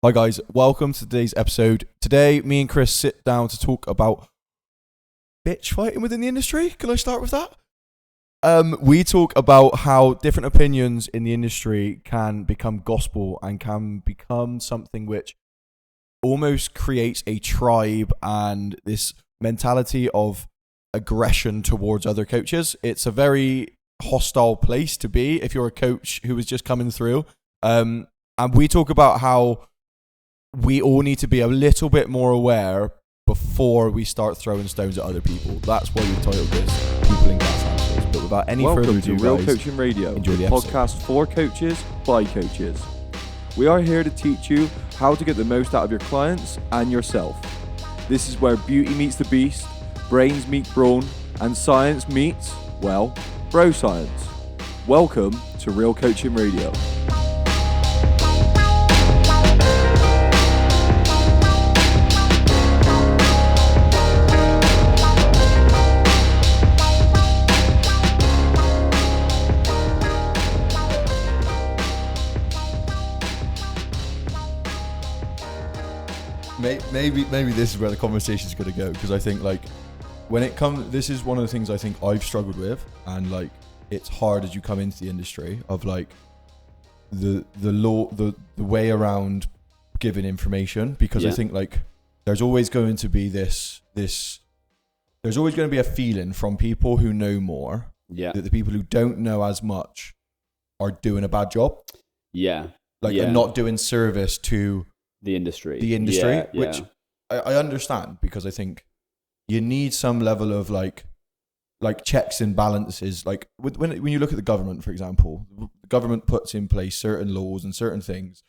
Hi guys, welcome to today's episode. Today, me and Chris sit down to talk about bitch fighting within the industry. Can I start with that? We talk about how different opinions in the industry can become gospel and can become something which almost creates a tribe and this mentality of aggression towards other coaches. It's a very hostile place to be if you're a coach who is just coming through. And we talk about how we all need to be a little bit more aware before we start throwing stones at other people. That's why we've titled this People in Glass Houses. But without any further ado, to Real guys, Coaching Radio, enjoy the the episode. podcast for coaches by coaches. We are here to teach you how to get the most out of your clients and yourself. This is where beauty meets the beast, brains meet brawn, and science meets, well, bro science. Welcome to Real Coaching Radio. Maybe this is where the conversation is going to go, because I think when it comes, this is one of the things I think I've struggled with, and it's hard as you come into the industry of the way around giving information, because I think there's always going to be there's always going to be a feeling from people who know more that the people who don't know as much are doing a bad job. They're not doing service to the industry, which I understand, because I think you need some level of checks and balances. When you look at the government, for example, the government puts in place certain laws and certain things,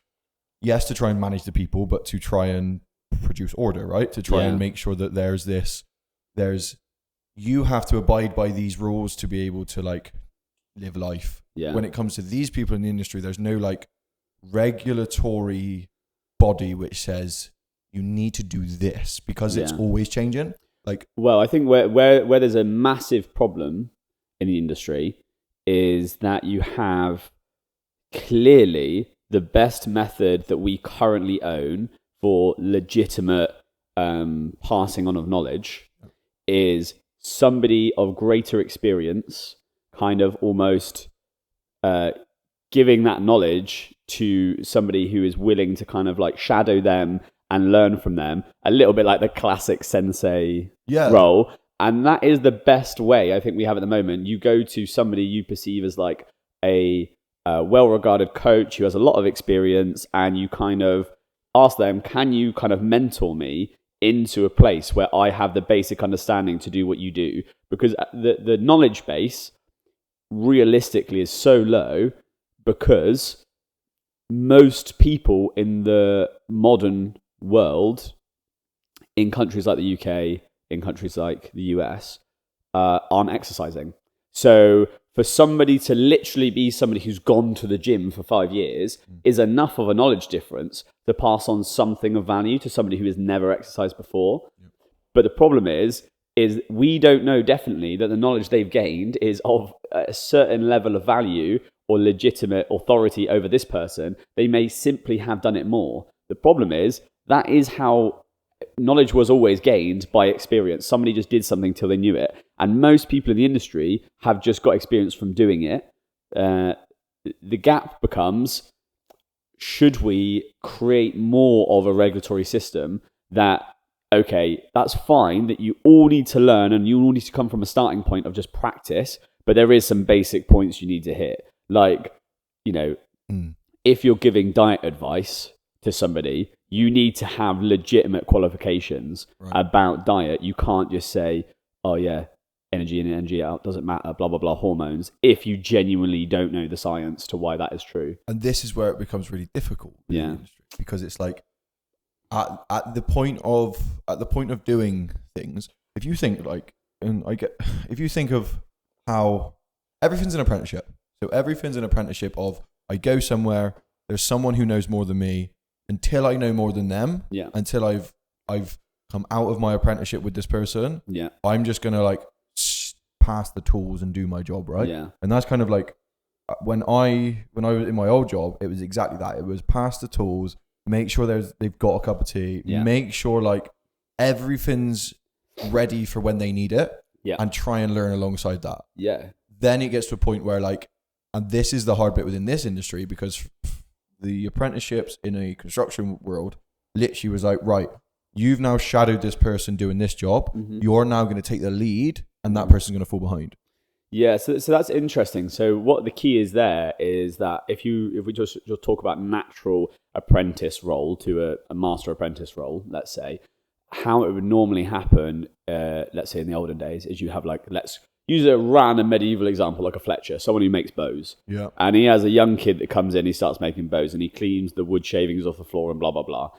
yes, to try and manage the people, but to try and produce order, right? To try and make sure that you have to abide by these rules to be able to live life. When it comes to these people in the industry, there's no regulatory body which says you need to do this, because it's always changing. Well, I think where there's a massive problem in the industry is that you have clearly the best method that we currently own for legitimate passing on of knowledge is somebody of greater experience kind of almost giving that knowledge to somebody who is willing to kind of shadow them and learn from them, a little bit like the classic sensei role. And that is the best way I think we have at the moment. You go to somebody you perceive as a well-regarded coach who has a lot of experience, and you kind of ask them, can you kind of mentor me into a place where I have the basic understanding to do what you do? Because the knowledge base realistically is so low, because most people in the modern world, in countries like the UK, in countries like the US, aren't exercising. So for somebody to literally be somebody who's gone to the gym for 5 years is enough of a knowledge difference to pass on something of value to somebody who has never exercised before. But the problem is we don't know definitely that the knowledge they've gained is of a certain level of value or legitimate authority over this person. They may simply have done it more. The problem is that is how knowledge was always gained, by experience. Somebody just did something till they knew it. And most people in the industry have just got experience from doing it. The gap becomes, should we create more of a regulatory system that, okay, that's fine that you all need to learn and you all need to come from a starting point of just practice, but there is some basic points you need to hit. If you're giving diet advice to somebody, you need to have legitimate qualifications about diet. You can't just say, oh yeah, energy in, energy out, doesn't matter, blah, blah, blah, hormones, if you genuinely don't know the science to why that is true. And this is where it becomes really difficult in the industry, because it's at the point of doing things, if you think if you think of how everything's an apprenticeship. So everything's an apprenticeship of, I go somewhere, there's someone who knows more than me, until I know more than them, until I've come out of my apprenticeship with this person, I'm just going to pass the tools and do my job, right? And that's kind of when I was in my old job, it was exactly that. It was pass the tools, make sure they've got a cup of tea, make sure like everything's ready for when they need it, and try and learn alongside that. Yeah. Then it gets to a point where like, and this is the hard bit within this industry, because the apprenticeships in a construction world literally was like, right, you've now shadowed this person doing this job. You're now going to take the lead, and that person's going to fall behind. Yeah, so that's interesting. So what the key is there is that if we just talk about natural apprentice role to a master apprentice role, let's say, how it would normally happen, let's say in the olden days, is you have like, let's use a random medieval example, like a Fletcher, someone who makes bows. Yeah. And he has a young kid that comes in, he starts making bows, and he cleans the wood shavings off the floor and blah, blah, blah.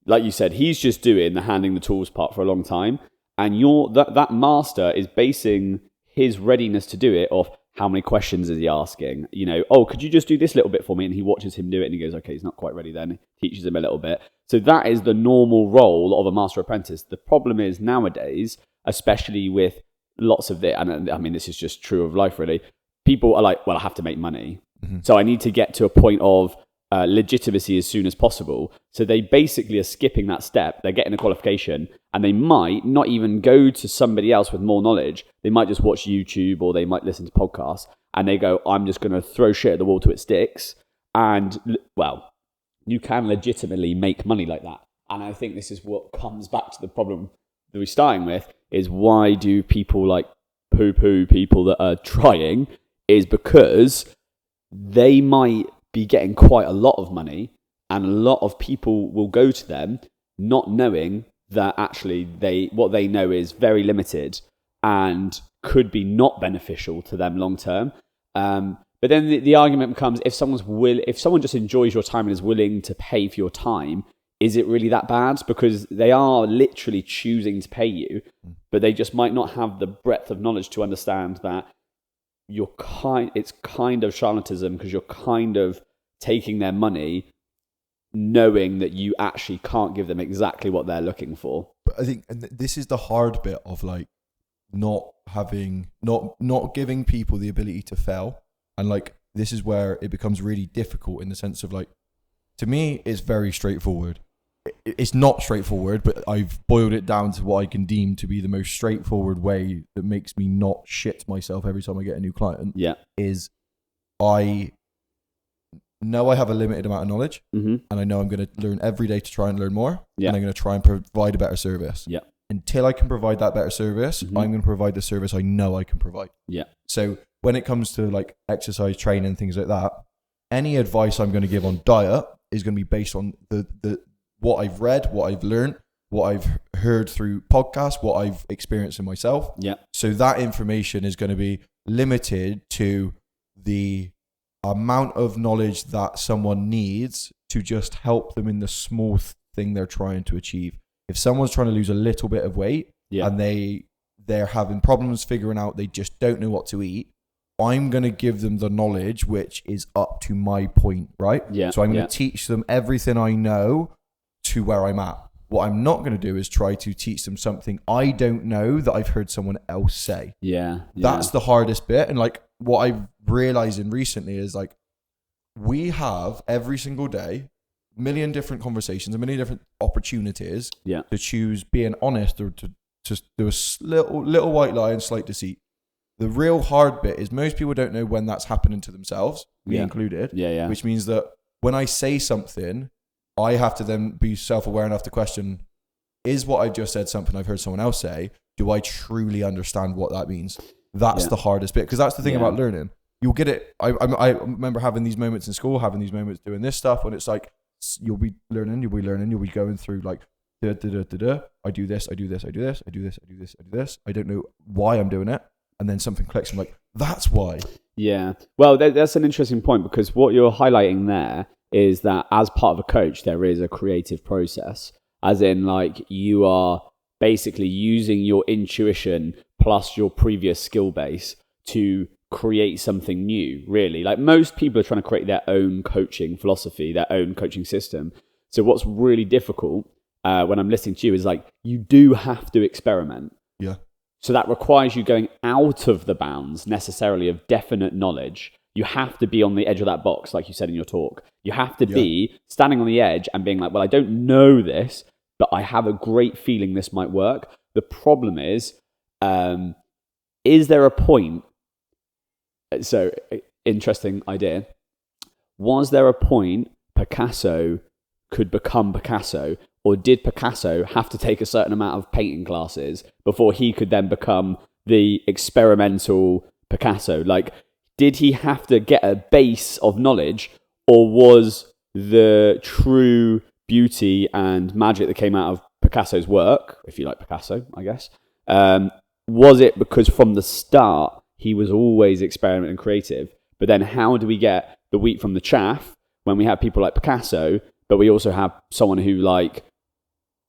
Like you said, he's just doing the handing the tools part for a long time. And that master is basing his readiness to do it off how many questions is he asking. You know, oh, could you just do this little bit for me? And he watches him do it and he goes, okay, he's not quite ready then. He teaches him a little bit. So that is the normal role of a master apprentice. The problem is nowadays, especially with lots of and I mean, this is just true of life really, people are like, well, I have to make money. So I need to get to a point of legitimacy as soon as possible. So they basically are skipping that step. They're getting a qualification and they might not even go to somebody else with more knowledge. They might just watch YouTube or they might listen to podcasts and they go, I'm just going to throw shit at the wall till it sticks. And well, you can legitimately make money like that. And I think this is what comes back to the problem that we're starting with, is why do people like poo-poo people that are trying, is because they might be getting quite a lot of money and a lot of people will go to them not knowing that actually what they know is very limited and could be not beneficial to them long term. But then the argument becomes, if someone just enjoys your time and is willing to pay for your time, is it really that bad? Because they are literally choosing to pay you, but they just might not have the breadth of knowledge to understand that it's kind of charlatanism, because you're kind of taking their money knowing that you actually can't give them exactly what they're looking for. But I think, and this is the hard bit of like not giving people the ability to fail. And like, this is where it becomes really difficult, in the sense of like, to me, it's very straightforward. It's not straightforward, but I've boiled it down to what I can deem to be the most straightforward way that makes me not shit myself every time I get a new client. Yeah. Is I know I have a limited amount of knowledge, and I know I'm going to learn every day to try and learn more. Yeah. And I'm going to try and provide a better service. Yeah. Until I can provide that better service, I'm going to provide the service I know I can provide. Yeah. So when it comes to like exercise training and things like that, any advice I'm going to give on diet is going to be based on the what I've read, what I've learned, what I've heard through podcasts, what I've experienced in myself. Yeah. So that information is going to be limited to the amount of knowledge that someone needs to just help them in the small thing they're trying to achieve. If someone's trying to lose a little bit of weight, and they're having problems figuring out, they just don't know what to eat, I'm going to give them the knowledge which is up to my point, right? Yeah. So I'm going to teach them everything I know to where I'm at. What I'm not going to do is try to teach them something I don't know that I've heard someone else say. Yeah. That's the hardest bit. And like, what I've realizing recently is like, we have every single day a million different conversations, a million different opportunities to choose being honest or to just do a little white lie and slight deceit. The real hard bit is most people don't know when that's happening to themselves, me included. Which means that when I say something, I have to then be self-aware enough to question, is what I just said something I've heard someone else say? Do I truly understand what that means? That's the hardest bit, because that's the thing about learning. You'll get it. I remember having these moments in school, having these moments doing this stuff, when it's like, you'll be learning, you'll be going through like, I do this, I do this, I do this, I do this, I do this, I do this. I don't know why I'm doing it. And then something clicks. I'm like, that's why. Yeah. Well, that's an interesting point, because what you're highlighting there is that as part of a coach, there is a creative process, as in like, you are basically using your intuition plus your previous skill base to create something new, really. Like, most people are trying to create their own coaching philosophy, their own coaching system. So what's really difficult when I'm listening to you is like, you do have to experiment. Yeah. So that requires you going out of the bounds necessarily of definite knowledge. You have to be on the edge of that box, like you said in your talk. You have to be standing on the edge and being like, well, I don't know this, but I have a great feeling this might work. The problem is there a point? So, interesting idea. Was there a point Picasso could become Picasso, or did Picasso have to take a certain amount of painting classes before he could then become the experimental Picasso? Like, did he have to get a base of knowledge, or was the true beauty and magic that came out of Picasso's work, if you like Picasso, I guess, was it because from the start he was always experimental and creative? But then how do we get the wheat from the chaff when we have people like Picasso, but we also have someone who like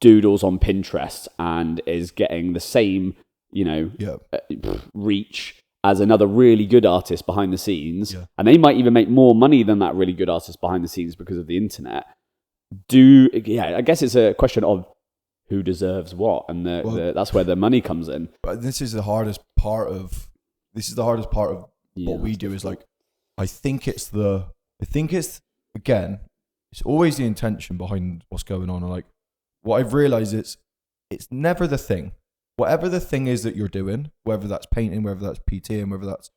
doodles on Pinterest and is getting the same, reach as another really good artist behind the scenes, and they might even make more money than that really good artist behind the scenes because of the internet. I guess it's a question of who deserves what, and that's where the money comes in. But this is the hardest part of what we do. Is like, I think it's again, it's always the intention behind what's going on. And like, what I've realized is it's never the thing. Whatever the thing is that you're doing, whether that's painting, whether that's PTing, whether that's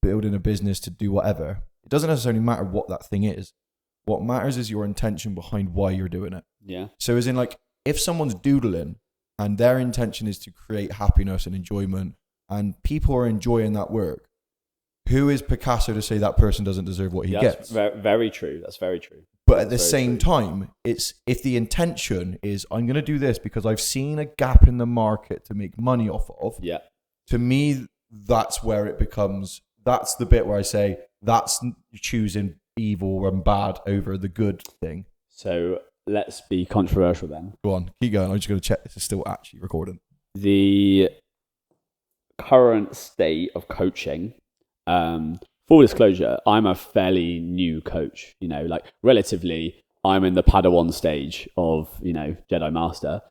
building a business to do whatever, it doesn't necessarily matter what that thing is. What matters is your intention behind why you're doing it. Yeah. So as in like, if someone's doodling and their intention is to create happiness and enjoyment, and people are enjoying that work, who is Picasso to say that person doesn't deserve what he gets? Very true. That's very true. But at the same time, it's if the intention is, I'm going to do this because I've seen a gap in the market to make money off of. Yeah. To me, that's where it becomes, that's the bit where I say, that's choosing evil and bad over the good thing. So let's be controversial then. Go on, keep going. I'm just going to check this is still actually recording. The current state of coaching, full disclosure, I'm a fairly new coach, like relatively, I'm in the Padawan stage of, Jedi Master.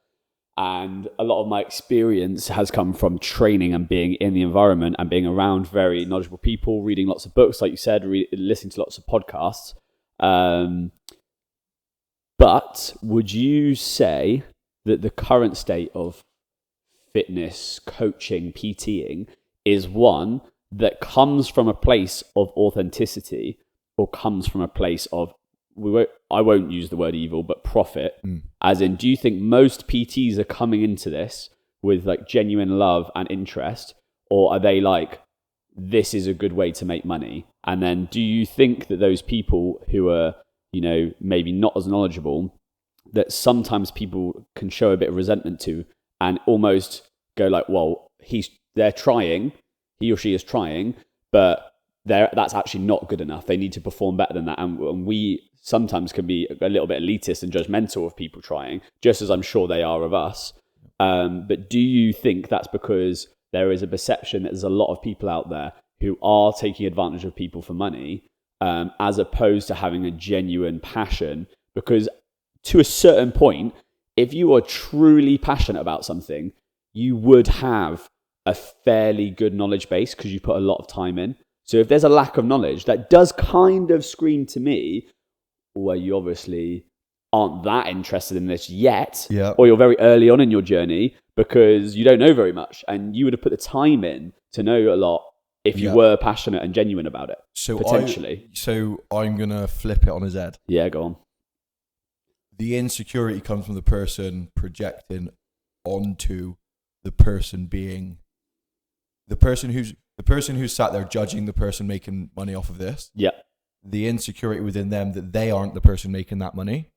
And a lot of my experience has come from training and being in the environment and being around very knowledgeable people, reading lots of books, like you said, listening to lots of podcasts. But would you say that the current state of fitness, coaching, PTing is one that comes from a place of authenticity, or comes from a place of, I won't use the word evil, but profit? As in, do you think most PTs are coming into this with like genuine love and interest, or are they like, this is a good way to make money? And then do you think that those people who are, maybe not as knowledgeable, that sometimes people can show a bit of resentment to, and almost go like, well, they're trying, he or she is trying, but that's actually not good enough. They need to perform better than that. And we sometimes can be a little bit elitist and judgmental of people trying, just as I'm sure they are of us. But do you think that's because there is a perception that there's a lot of people out there who are taking advantage of people for money, as opposed to having a genuine passion? Because to a certain point, if you are truly passionate about something, you would have a fairly good knowledge base because you put a lot of time in. So if there's a lack of knowledge, that does kind of scream to me, well, you obviously aren't that interested in this yet, or you're very early on in your journey because you don't know very much, and you would have put the time in to know a lot if you were passionate and genuine about it, potentially. I'm going to flip it on his head. Yeah, go on. The insecurity comes from the person projecting onto the person being the person who's sat there judging the person making money off of this. Yeah. The insecurity within them that they aren't the person making that money.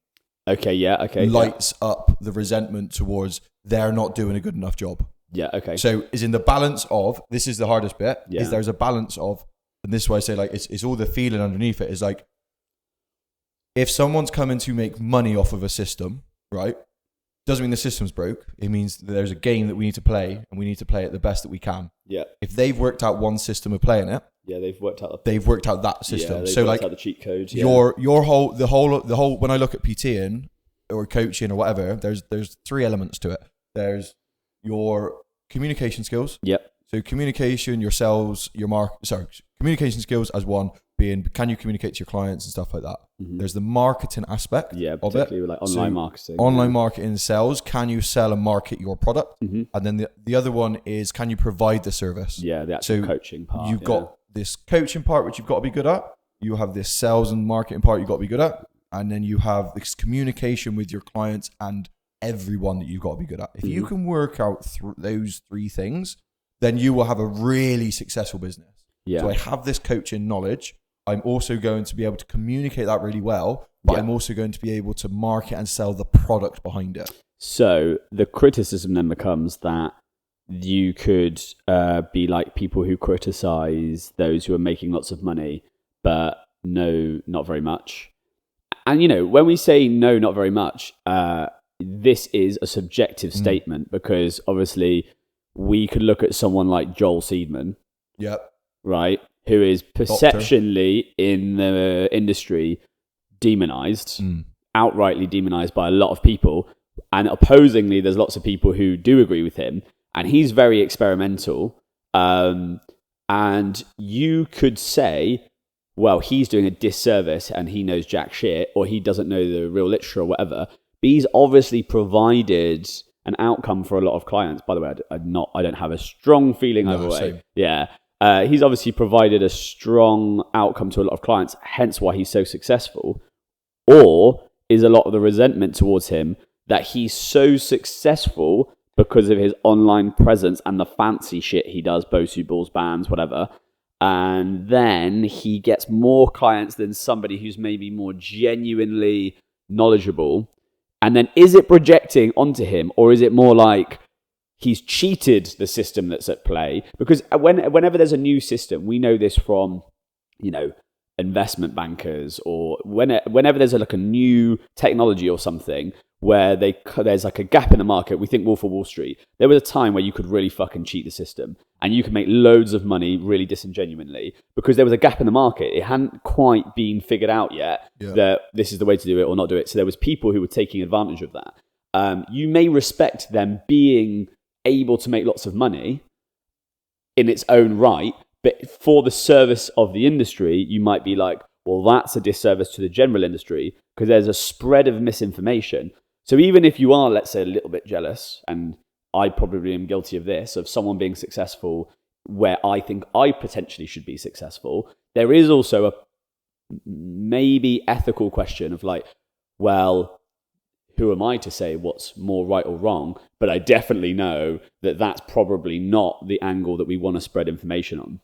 Okay, yeah, okay. Lights up the resentment towards they're not doing a good enough job. Yeah, okay. So is in the balance of, this is the hardest bit, is there's a balance of, and this is why I say like it's all the feeling underneath it, is like, if someone's coming to make money off of a system, right? Doesn't mean the system's broke. It means that there's a game that we need to play, and we need to play it the best that we can. Yeah. If they've worked out one system of playing it, they've worked out that system. They've so worked like out the cheat code. Your whole when I look at PTing or coaching or whatever, there's three elements to it. There's your communication skills. Yep. So communication, your sales, communication skills as one. being, can you communicate to your clients and stuff like that? There's the marketing aspect of it. Particularly with like online marketing. Online marketing and sales. Can you sell and market your product? And then the other one is, can you provide the service? Yeah, the actual coaching part. You've got this coaching part, which you've got to be good at. You have this sales and marketing part you've got to be good at. And then you have this communication with your clients and everyone that you've got to be good at. If you can work out through those three things, then you will have a really successful business. Yeah. So I have this coaching knowledge. I'm also going to be able to communicate that really well, but I'm also going to be able to market and sell the product behind it. So the criticism then becomes that you could be like people who criticize those who are making lots of money, but no, not very much. And, you know, when we say no, not very much, this is a subjective statement, because obviously we could look at someone like Joel Seedman. Yep. Right? Who is perceptionally in the industry demonized, outrightly demonized by a lot of people. And opposingly, there's lots of people who do agree with him. And he's very experimental. And you could say, well, he's doing a disservice and he knows jack shit, or he doesn't know the real literature or whatever. But he's obviously provided an outcome for a lot of clients. By the way, I don't have a strong feeling either way. Same. Yeah. He's obviously provided a strong outcome to a lot of clients, hence why he's so successful. Or is a lot of the resentment towards him that he's so successful because of his online presence and the fancy shit he does, Bosu balls, bands, whatever. And then he gets more clients than somebody who's maybe more genuinely knowledgeable. And then is it projecting onto him, or is it more like he's cheated the system that's at play? Because whenever there's a new system, we know this from, you know, investment bankers, or whenever there's like a new technology or something where there's like a gap in the market. We think Wolf of Wall Street. There was a time where you could really fucking cheat the system and you could make loads of money really disingenuinely because there was a gap in the market. It hadn't quite been figured out yet that this is the way to do it or not do it. So there was people who were taking advantage of that. You may respect them being able to make lots of money in its own right, but for the service of the industry, you might be like, well, that's a disservice to the general industry because there's a spread of misinformation. So even if you are, let's say, a little bit jealous, and I probably am guilty of this, of someone being successful where I think I potentially should be successful, there is also a maybe ethical question of like, well, who am I to say what's more right or wrong? But I definitely know that that's probably not the angle that we want to spread information on.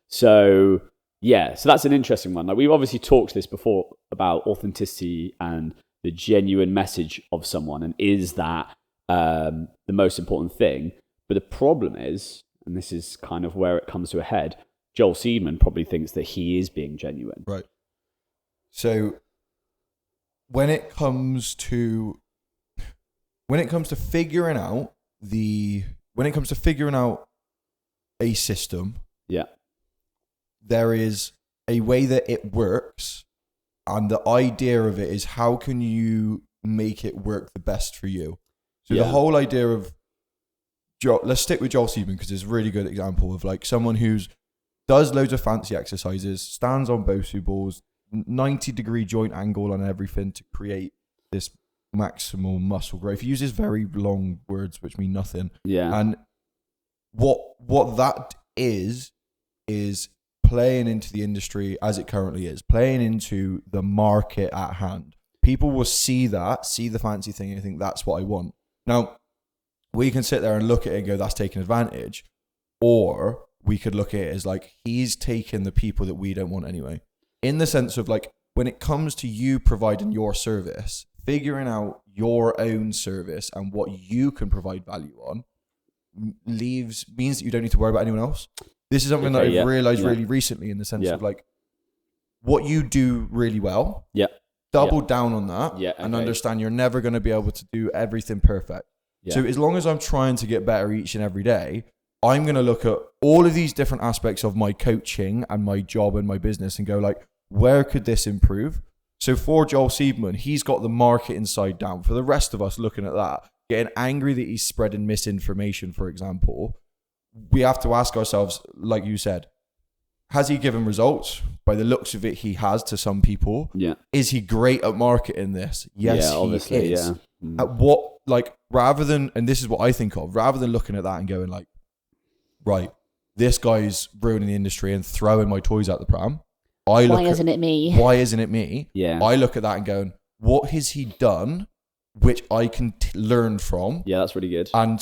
So yeah, so that's an interesting one. Like, we've obviously talked this before about authenticity and the genuine message of someone, and is that the most important thing? But the problem is, and this is kind of where it comes to a head, Joel Seedman probably thinks that he is being genuine. Right. So when it comes to figuring out a system, yeah, there is a way that it works, and the idea of it is how can you make it work the best for you. So the whole idea of let's stick with Joel Seedman because it's a really good example of like someone who's does loads of fancy exercises, stands on Bosu balls, 90-degree joint angle on everything to create this maximal muscle growth. He uses very long words which mean nothing. Yeah. And what that is playing into the industry as it currently is, playing into the market at hand. People will see the fancy thing and think that's what I want. Now, we can sit there and look at it and go, that's taking advantage. Or we could look at it as like, he's taking the people that we don't want anyway. In the sense of like, when it comes to you providing your service, figuring out your own service and what you can provide value on means that you don't need to worry about anyone else. This is something that I've realized really recently, in the sense of like, what you do really well, double down on that and understand you're never going to be able to do everything perfect. So as long as I'm trying to get better each and every day, I'm going to look at all of these different aspects of my coaching and my job and my business and go like, where could this improve? So for Joel Seedman, he's got the market inside down. For the rest of us looking at that, getting angry that he's spreading misinformation, for example, we have to ask ourselves, like you said, has he given results? By the looks of it, he has to some people. Yeah. Is he great at marketing this? Yes, Yeah, obviously, he is. yeah. At what, like, rather than, and this is what I think of, rather than looking at that and going like, right, this guy's ruining the industry and throwing my toys out the pram. Why isn't it me? Yeah. I look at that and going, what has he done which I can learn from? Yeah, that's really good. And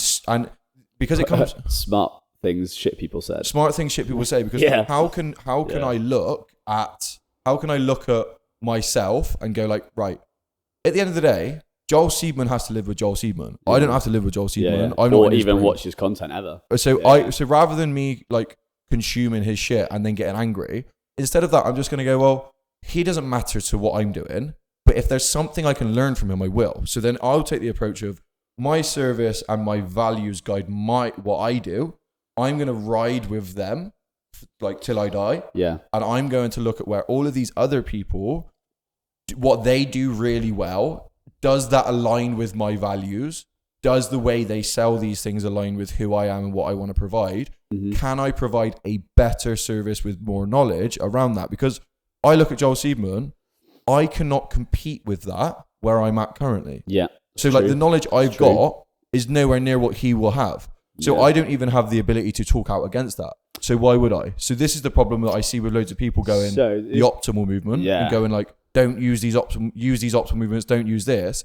because it comes smart things shit people say. Because how can I look at myself and go like, right, at the end of the day, Joel Seedman has to live with Joel Seedman. I don't have to live with Joel Seedman. Yeah. I'm not or even watch his content ever. So rather than me like consuming his shit and then getting angry, instead of that, I'm just going to go, well, he doesn't matter to what I'm doing, but if there's something I can learn from him, I will. So then I'll take the approach of my service and my values guide what I do. I'm going to ride with them like till I die. Yeah. And I'm going to look at where all of these other people, what they do really well, does that align with my values? Does the way they sell these things align with who I am and what I want to provide? Mm-hmm. Can I provide a better service with more knowledge around that? Because I look at Joel Seedman, I cannot compete with that where I'm at currently. Yeah. So like the knowledge I've got is nowhere near what he will have. So I don't even have the ability to talk out against that. So why would I? So this is the problem that I see with loads of people going the optimal movement and going like, don't use these optimal movements, don't use this.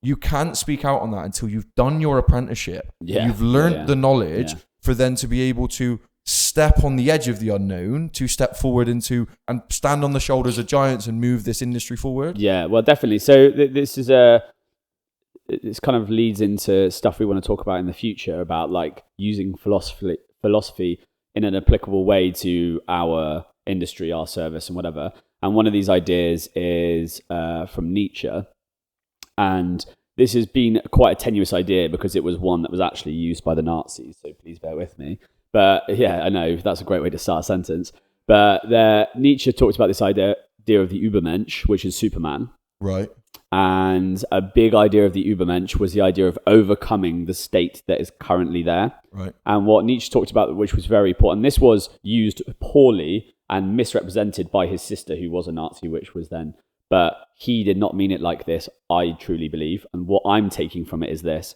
You can't speak out on that until you've done your apprenticeship. Yeah. You've learned the knowledge for then to be able to step on the edge of the unknown, to step forward into and stand on the shoulders of giants and move this industry forward. Yeah, well, definitely. So this kind of leads into stuff we want to talk about in the future about like using philosophy in an applicable way to our industry, our service and whatever. And one of these ideas is from Nietzsche. And this has been quite a tenuous idea because it was one that was actually used by the Nazis. So please bear with me. But yeah, I know that's a great way to start a sentence. But Nietzsche talked about this idea of the Übermensch, which is Superman. Right. And a big idea of the Übermensch was the idea of overcoming the state that is currently there. Right. And what Nietzsche talked about, which was very important, this was used poorly and misrepresented by his sister, who was a Nazi, which was then. But he did not mean it like this, I truly believe. And what I'm taking from it is this.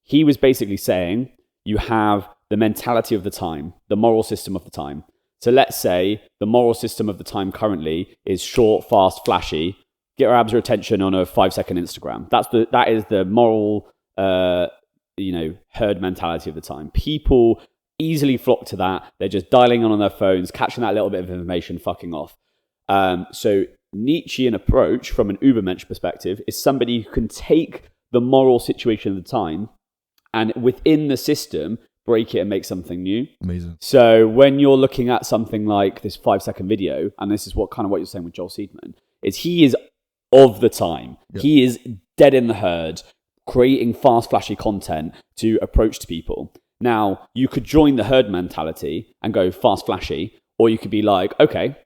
He was basically saying you have the mentality of the time, the moral system of the time. So let's say the moral system of the time currently is short, fast, flashy, get grabs your attention on a 5-second Instagram. That is the moral, herd mentality of the time. People easily flock to that. They're just dialing on their phones, catching that little bit of information, fucking off. So Nietzschean approach from an Übermensch perspective is somebody who can take the moral situation of the time and within the system break it and make something new. Amazing. So when you're looking at something like this 5-second video, and this is what you're saying with Joel Seedman, is he is of the time. Yep. He is dead in the herd, creating fast, flashy content to approach to people. Now, you could join the herd mentality and go fast, flashy, or you could be like, okay,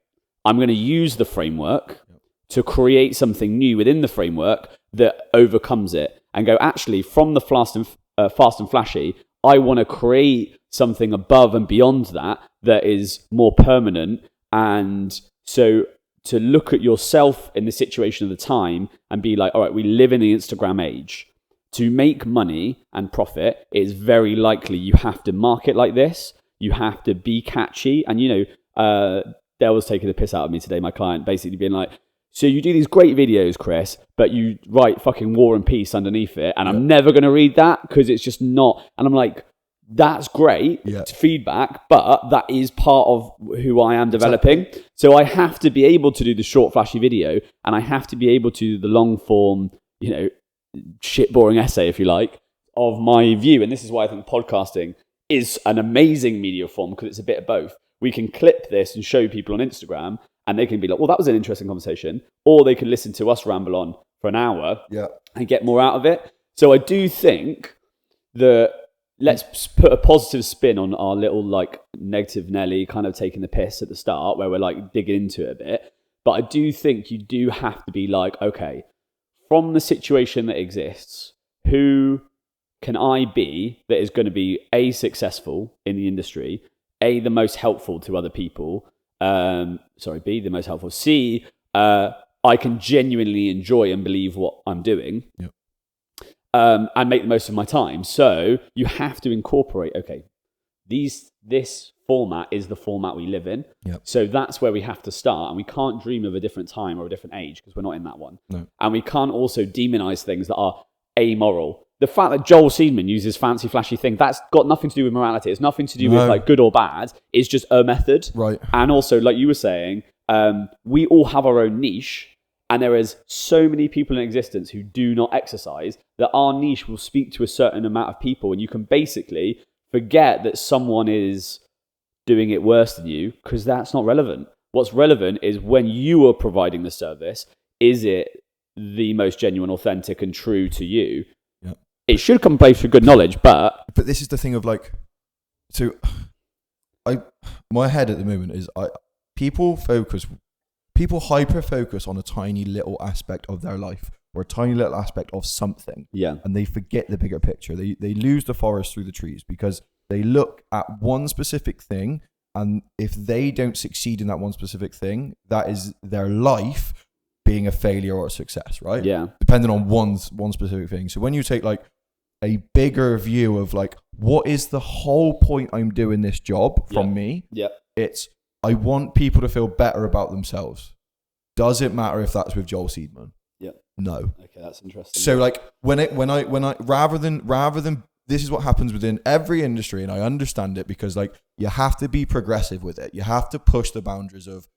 I'm going to use the framework to create something new within the framework that overcomes it and go, actually, from the fast and flashy, I want to create something above and beyond that is more permanent. And so to look at yourself in the situation of the time and be like, all right, we live in the Instagram age. To make money and profit, it's very likely you have to market like this. You have to be catchy. And, Dale was taking the piss out of me today, my client, basically being like, so you do these great videos, Chris, but you write fucking War and Peace underneath it. And I'm never going to read that because it's just not. And I'm like, that's great feedback, but that is part of who I am developing. Exactly. So I have to be able to do the short, flashy video, and I have to be able to do the long form, shit boring essay, if you like, of my view. And this is why I think podcasting is an amazing media form because it's a bit of both. We can clip this and show people on Instagram, and they can be like, well, that was an interesting conversation. Or they can listen to us ramble on for an hour and get more out of it. So I do think that let's put a positive spin on our little like negative Nelly kind of taking the piss at the start where we're like digging into it a bit. But I do think you do have to be like, okay, from the situation that exists, who can I be that is going to be A, successful in the industry, A, the most helpful to other people, B, the most helpful. C, I can genuinely enjoy and believe what I'm doing. Yep. And make the most of my time. So you have to incorporate, okay, this format is the format we live in. Yep. So that's where we have to start. And we can't dream of a different time or a different age because we're not in that one. No. And we can't also demonize things that are amoral. The fact that Joel Seedman uses fancy, flashy thing, that's got nothing to do with morality. It's nothing to do with like good or bad. It's just a method. Right. And also, like you were saying, we all have our own niche. And there is so many people in existence who do not exercise that our niche will speak to a certain amount of people. And you can basically forget that someone is doing it worse than you because that's not relevant. What's relevant is when you are providing the service, is it the most genuine, authentic and true to you? Yeah. It should come based with good knowledge, but this is the thing of like, so my head at the moment is people hyper focus on a tiny little aspect of their life or a tiny little aspect of something. Yeah. And they forget the bigger picture. They lose the forest through the trees because they look at one specific thing. And if they don't succeed in that one specific thing, that is their life being a failure or a success, right? Yeah. Depending on one specific thing. So when you take like a bigger view of like, what is the whole point I'm doing this job from me? Yeah. It's, I want people to feel better about themselves. Does it matter if that's with Joel Seedman? Yeah. No. Okay, that's interesting. So like when I rather than this is what happens within every industry, and I understand it because like you have to be progressive with it. You have to push the boundaries of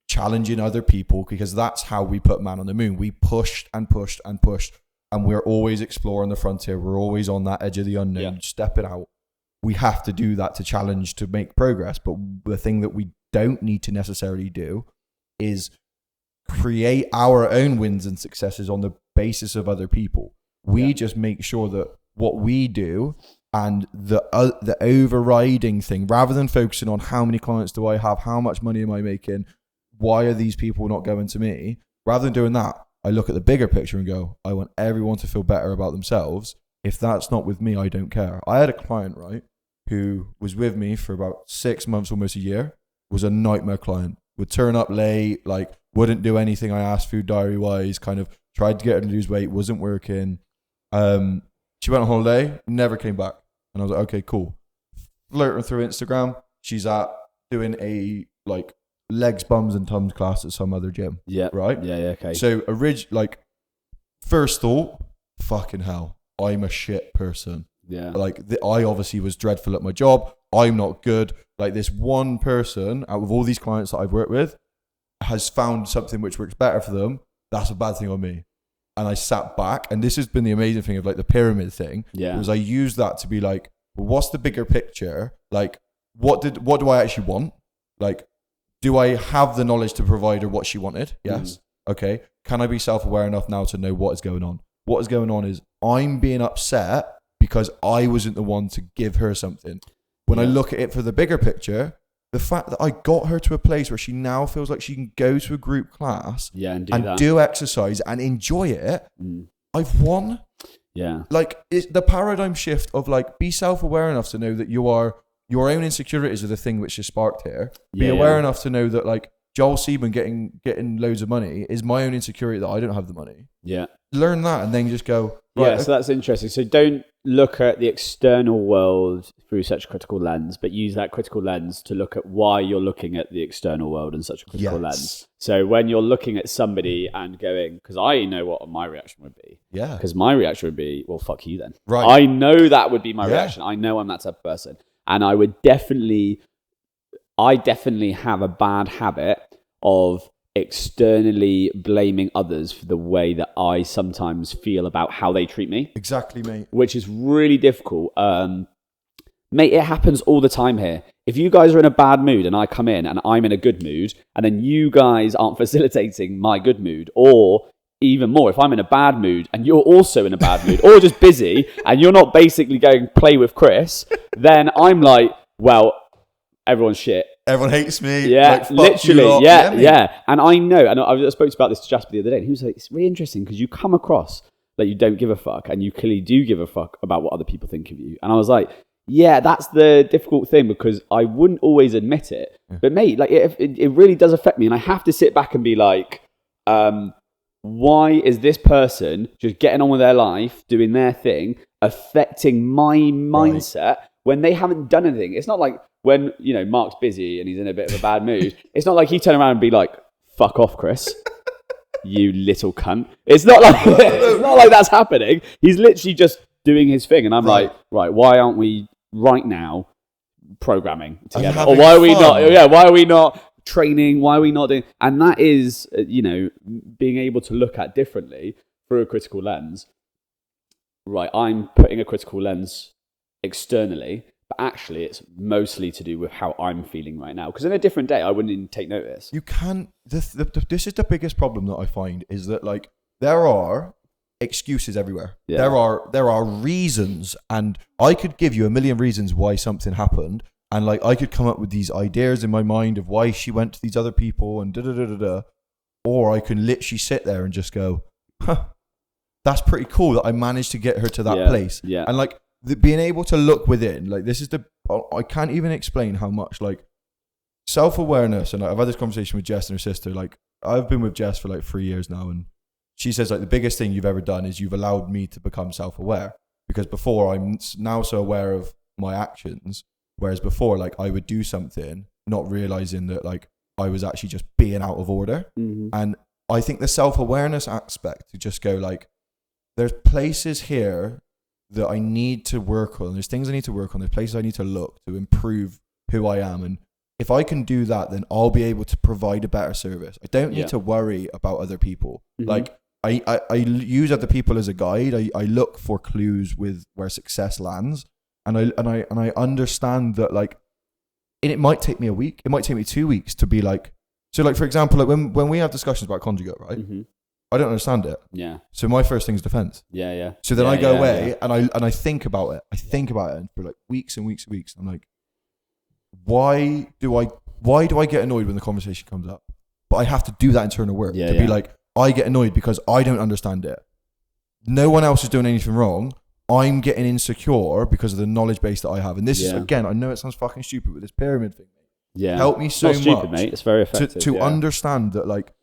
challenging other people because that's how we put man on the moon. We pushed and pushed and pushed, and we're always exploring the frontier. We're always on that edge of the unknown, stepping out. We have to do that to challenge, to make progress. But the thing that we don't need to necessarily do is create our own wins and successes on the basis of other people. We just make sure that what we do and the overriding thing, rather than focusing on how many clients do I have, how much money am I making, why are these people not going to me, rather than doing that, I look at the bigger picture and go, I want everyone to feel better about themselves. If that's not with me, I don't care. I had a client, right, who was with me for about 6 months, almost a year, was a nightmare client, would turn up late, like wouldn't do anything I asked food diary wise, kind of tried to get her to lose weight, wasn't working. She went on holiday, never came back. And I was like, okay, cool. Flirting through Instagram, she's doing a like legs, bums and tums class at some other gym. Yeah. Right? Yeah, okay. So first thought, fucking hell, I'm a shit person. Yeah. Like I obviously was dreadful at my job. I'm not good. Like this one person out of all these clients that I've worked with has found something which works better for them. That's a bad thing on me. And I sat back, and this has been the amazing thing of like the pyramid thing. Yeah. Was I used that to be like, well, what's the bigger picture? Like, what do I actually want? Like, do I have the knowledge to provide her what she wanted? Yes. Okay. Can I be self-aware enough now to know what is going on? What is going on is I'm being upset because I wasn't the one to give her something. When I look at it for the bigger picture, the fact that I got her to a place where she now feels like she can go to a group class and do exercise and enjoy it, I've won. Yeah. Like it's the paradigm shift of like, be self-aware enough to know that your own insecurities are the thing which is sparked here. Be aware enough to know that like Joel Seedman getting loads of money is my own insecurity that I don't have the money. Yeah. Learn that and then just go, right. Yeah, so that's interesting. So don't look at the external world through such a critical lens, but use that critical lens to look at why you're looking at the external world in such a critical lens. So when you're looking at somebody and going, because I know what my reaction would be. Yeah. Because my reaction would be, well, fuck you then. Right. I know that would be my reaction. I know I'm that type of person. And I definitely have a bad habit of externally blaming others for the way that I sometimes feel about how they treat me. Exactly, mate. Which is really difficult. Mate, it happens all the time here. If you guys are in a bad mood and I come in and I'm in a good mood, and then you guys aren't facilitating my good mood, or even more, if I'm in a bad mood and you're also in a bad mood, or just busy, and you're not basically going play with Chris, then I'm like, well, everyone's shit. Everyone hates me. Yeah, like, literally. Yeah. And I know, and I spoke about this to Jasper the other day, and he was like, it's really interesting because you come across like you don't give a fuck, and you clearly do give a fuck about what other people think of you. And I was like, Yeah, that's the difficult thing, because I wouldn't always admit it. Yeah. But mate, like it really does affect me, and I have to sit back and be like, why is this person just getting on with their life, doing their thing, affecting my mindset when they haven't done anything? It's not like when, you know, Mark's busy and he's in a bit of a bad mood. It's not like he turn around and be like, "Fuck off, Chris, you little cunt." It's not like that's happening. He's literally just doing his thing, and I'm like, right, why aren't we right now programming together? Or why are we not? Yeah, why are we not training? Why are we not doing? And that is, you know, being able to look at differently through a critical lens. Right, I'm putting a critical lens externally, but actually it's mostly to do with how I'm feeling right now. Because in a different day, I wouldn't even take notice. You can't. This is the biggest problem that I find, is that like there are excuses everywhere. Yeah. There are reasons, and I could give you a million reasons why something happened, and like I could come up with these ideas in my mind of why she went to these other people and da. Or I can literally sit there and just go, huh, that's pretty cool that I managed to get her to that place. Yeah. And like being able to look within, like this is I can't even explain how much like self-awareness, and like, I've had this conversation with Jess and her sister. Like I've been with Jess for like 3 years now, and she says like the biggest thing you've ever done is you've allowed me to become self-aware, because before I'm now so aware of my actions, whereas before like I would do something not realizing that like I was actually just being out of order. Mm-hmm. And I think the self-awareness aspect to just go like, there's places here that I need to work on. There's things I need to work on. There's places I need to look to improve who I am. And if I can do that, then I'll be able to provide a better service. I don't need to worry about other people. Mm-hmm. Like I use other people as a guide. I look for clues with where success lands. And I understand that like, and it might take me a week. It might take me 2 weeks to be like, so like, for example, like when we have discussions about conjugate, right? Mm-hmm. I don't understand it. Yeah. So my first thing is defense. Yeah. So then I go away and I think about it. I think about it for like weeks and weeks and weeks. I'm like, why do I get annoyed when the conversation comes up? But I have to do that internal work to be like, I get annoyed because I don't understand it. No one else is doing anything wrong. I'm getting insecure because of the knowledge base that I have. And this is, again, I know it sounds fucking stupid with this pyramid thing. Yeah. Help me so much. It's not stupid, much, mate. It's very effective. To understand that, like,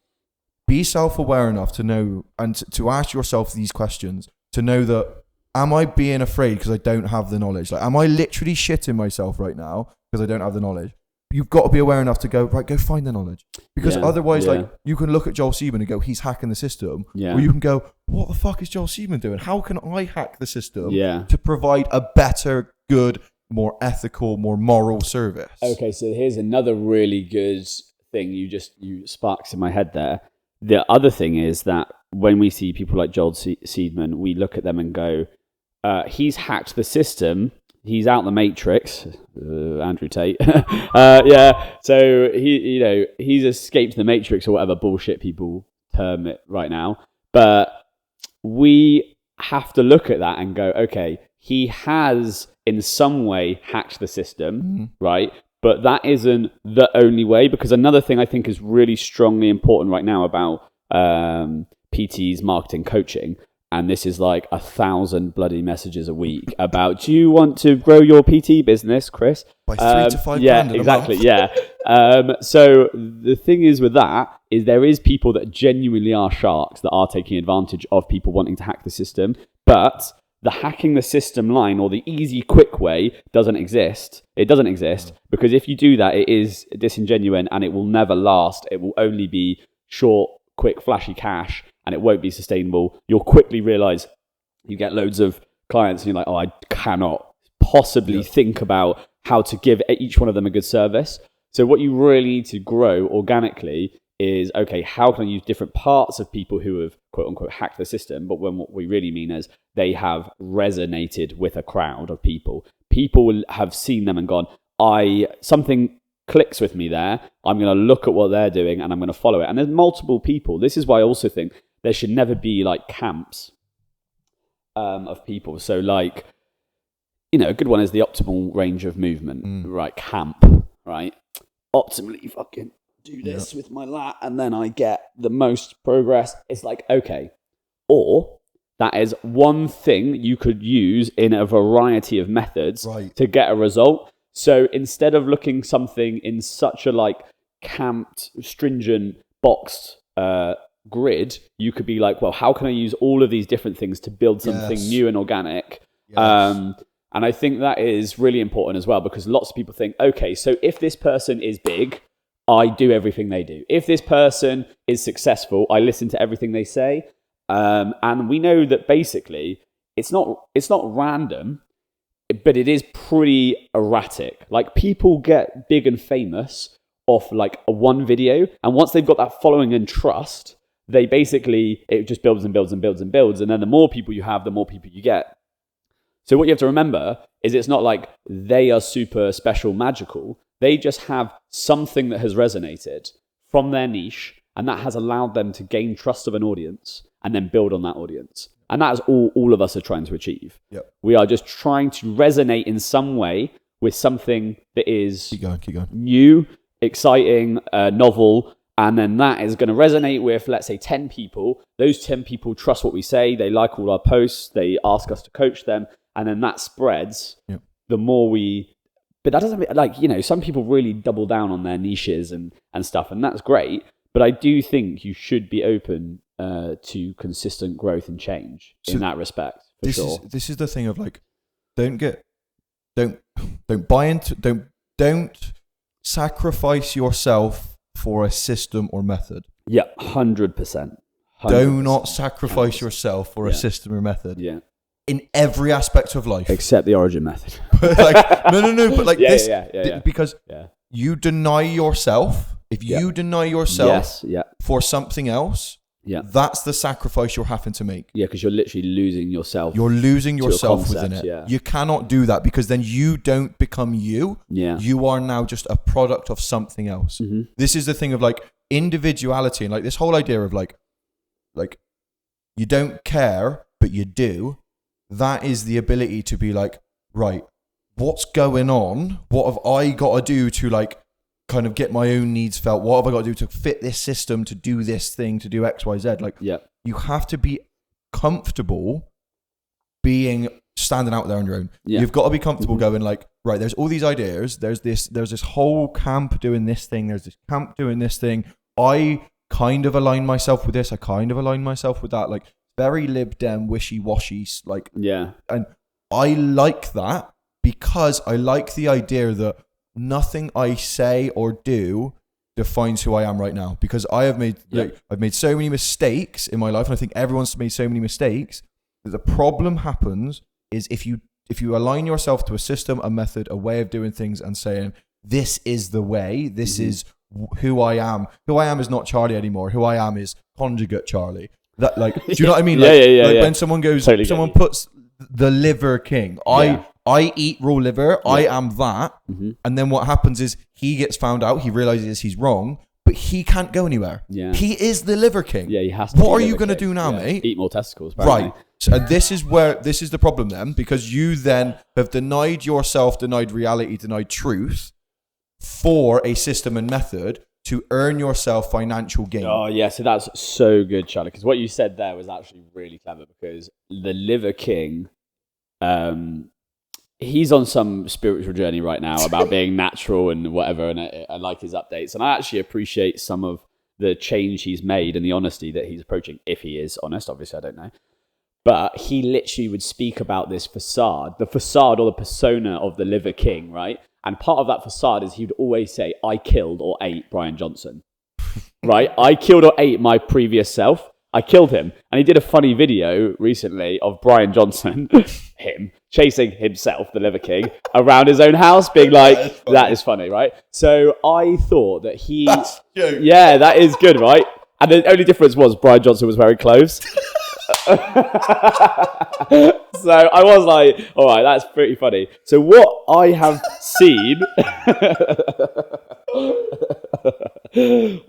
be self-aware enough to know and to ask yourself these questions, to know that, am I being afraid because I don't have the knowledge? Like, am I literally shitting myself right now because I don't have the knowledge? You've got to be aware enough to go, right, go find the knowledge. Because otherwise, like, you can look at Joel Seaman and go, he's hacking the system. Yeah. Or you can go, what the fuck is Joel Seaman doing? How can I hack the system to provide a better, good, more ethical, more moral service? Okay, so here's another really good thing you sparked in my head there. The other thing is that when we see people like Joel Seedman, we look at them and go, he's hacked the system. He's out the matrix, Andrew Tate. So he's escaped the matrix or whatever bullshit people term it right now. But we have to look at that and go, okay, he has in some way hacked the system, right? But that isn't the only way, because another thing I think is really strongly important right now about PT's marketing coaching, and this is like 1,000 bloody messages a week about, do you want to grow your PT business, Chris? By 3 to 5 grand in a month. So the thing is with that is there is people that genuinely are sharks that are taking advantage of people wanting to hack the system, but the hacking the system line or the easy, quick way doesn't exist. It doesn't exist because if you do that, it is disingenuous and it will never last. It will only be short, quick, flashy cash, and it won't be sustainable. You'll quickly realize you get loads of clients and you're like, oh, I cannot possibly think about how to give each one of them a good service. So what you really need to grow organically is, okay, how can I use different parts of people who have quote unquote hacked the system? But when what we really mean is they have resonated with a crowd of people. People will have seen them and gone, something clicks with me there. I'm going to look at what they're doing and I'm going to follow it. And there's multiple people. This is why I also think there should never be like camps of people. So like, a good one is the optimal range of movement, right? Camp, right? Optimally fucking do this with my lat and then I get the most progress. It's like, okay. Or That is one thing you could use in a variety of methods to get a result. So instead of looking something in such a like camped, stringent, boxed grid, you could be like, well, how can I use all of these different things to build something new and organic? And I think that is really important as well, because lots of people think, okay, so if this person is big, I do everything they do. If this person is successful, I listen to everything they say. And we know that basically it's not random, but it is pretty erratic. Like, people get big and famous off like a one video, and once they've got that following and trust, they basically, it just builds and builds and builds and builds, and then the more people you have, the more people you get. So what you have to remember is it's not like they are super special, magical. They just have something that has resonated from their niche, and that has allowed them to gain trust of an audience and then build on that audience. And that is all of us are trying to achieve. Yep. We are just trying to resonate in some way with something that is keep going. New, exciting, novel, and then that is going to resonate with, let's say, 10 people. Those 10 people trust what we say. They like all our posts. They ask us to coach them. And then that spreads. Yep. The more we... But that doesn't mean, like, you know, some people really double down on their niches and stuff, and that's great. But I do think you should be open to consistent growth and change in that respect. This is the thing of like, don't buy into, don't sacrifice yourself for a system or method. Yeah, 100%. Do not sacrifice yourself for a system or method. Yeah. In every aspect of life, except the origin method. Like, no, but like because Yeah. you deny yourself. If you deny yourself for something else, that's the sacrifice you're having to make. Yeah, because you're literally losing yourself. You're losing yourself within it. Yeah. You cannot do that, because then you don't become you. Yeah. You are now just a product of something else. Mm-hmm. This is the thing of like individuality, and like this whole idea of like you don't care, but you do. That is the ability to be like, right, what's going on? What have I got to do to like kind of get my own needs felt? What have I got to do to fit this system, to do this thing, to do X, Y, Z? Like, you have to be comfortable standing out there on your own. Yeah. You've got to be comfortable going like, right, there's all these ideas. There's this whole camp doing this thing. There's this camp doing this thing. I kind of align myself with this. I kind of align myself with that. Like, very Lib Dem, wishy-washy, like, and I like that because I like the idea that nothing I say or do defines who I am right now. Because I have made, I've made so many mistakes in my life, and I think everyone's made so many mistakes, that the problem happens is if you align yourself to a system, a method, a way of doing things, and saying, this is the way, this is who I am. Who I am is not Charlie anymore. Who I am is conjugate Charlie. That, like, do you know what I mean? Like, when someone goes, someone puts the liver king. I eat raw liver. I am that. Mm-hmm. And then what happens is he gets found out. He realizes he's wrong, but he can't go anywhere. Yeah. He is the liver king. Yeah, he has to. What are you going to do now, mate? Eat more testicles. Apparently. Right. So this is the problem then, because you then have denied yourself, denied reality, denied truth for a system and method to earn yourself financial gain. Oh, yeah. So that's so good, Charlie, because what you said there was actually really clever, because the Liver King, he's on some spiritual journey right now about being natural and whatever, and I like his updates. And I actually appreciate some of the change he's made and the honesty that he's approaching, if he is honest. Obviously, I don't know. But he literally would speak about this facade, the facade or the persona of the Liver King, right? And part of that facade is he would always say, I killed or ate Brian Johnson, right? I killed or ate my previous self. I killed him. And he did a funny video recently of Brian Johnson, him, chasing himself, the Liver King, around his own house, being like, that is funny, right? So I thought that That's cute. Yeah, that is good, right? And the only difference was Brian Johnson was wearing clothes. So I was like, all right, that's pretty funny. So what I have seen, in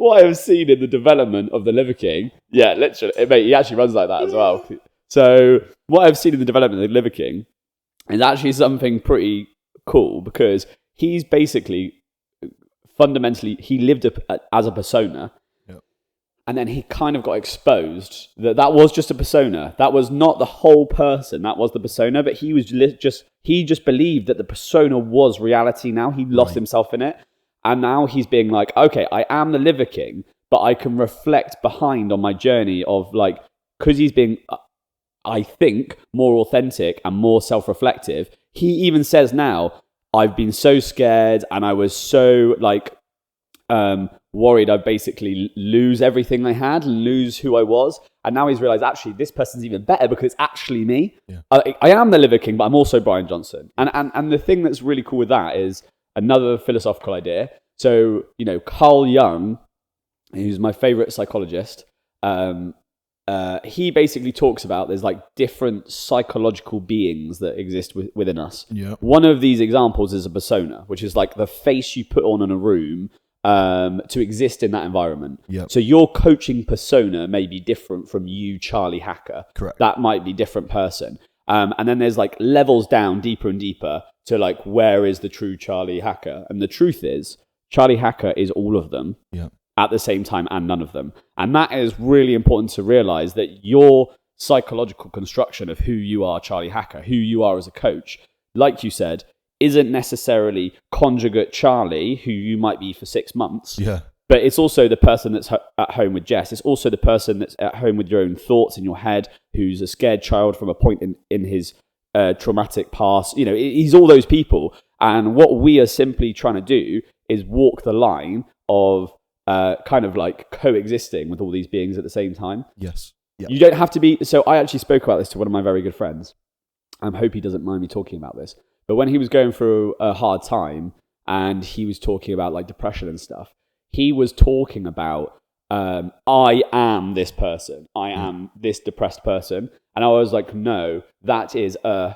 the development of the Liver King, yeah, literally, mate, he actually runs like that as well. So what I've seen in the development of the Liver King is actually something pretty cool, because he's basically, fundamentally, he lived as a persona. And then he kind of got exposed that was just a persona. That was not the whole person. That was the persona. But he was he just believed that the persona was reality now. He lost himself in it. And now he's being like, okay, I am the Liver King, but I can reflect behind on my journey of like, because he's being, I think, more authentic and more self-reflective. He even says now, I've been so scared and I was so like, worried I'd basically lose everything I had, lose who I was. And now he's realized, actually, this person's even better because it's actually me. Yeah. I am the Liver King, but I'm also Brian Johnson. And the thing that's really cool with that is another philosophical idea. So, Carl Jung, who's my favorite psychologist, he basically talks about there's like different psychological beings that exist within us. Yeah. One of these examples is a persona, which is like the face you put on in a room to exist in that environment. Yep. So your coaching persona may be different from you, Charlie Hacker. Correct. That might be a different person. And then there's like levels down, deeper and deeper to like, where is the true Charlie Hacker? And the truth is, Charlie Hacker is all of them at the same time and none of them. And that is really important to realize, that your psychological construction of who you are, Charlie Hacker, who you are as a coach, like you said, isn't necessarily conjugate Charlie, who you might be for 6 months. Yeah. But it's also the person that's at home with Jess. It's also the person that's at home with your own thoughts in your head, who's a scared child from a point in his traumatic past. He's all those people. And what we are simply trying to do is walk the line of kind of like coexisting with all these beings at the same time. Yes. Yep. You don't have to be... So I actually spoke about this to one of my very good friends. I hope he doesn't mind me talking about this. But when he was going through a hard time and he was talking about like depression and stuff, he was talking about, I am this person. I am this depressed person. And I was like, no, that is a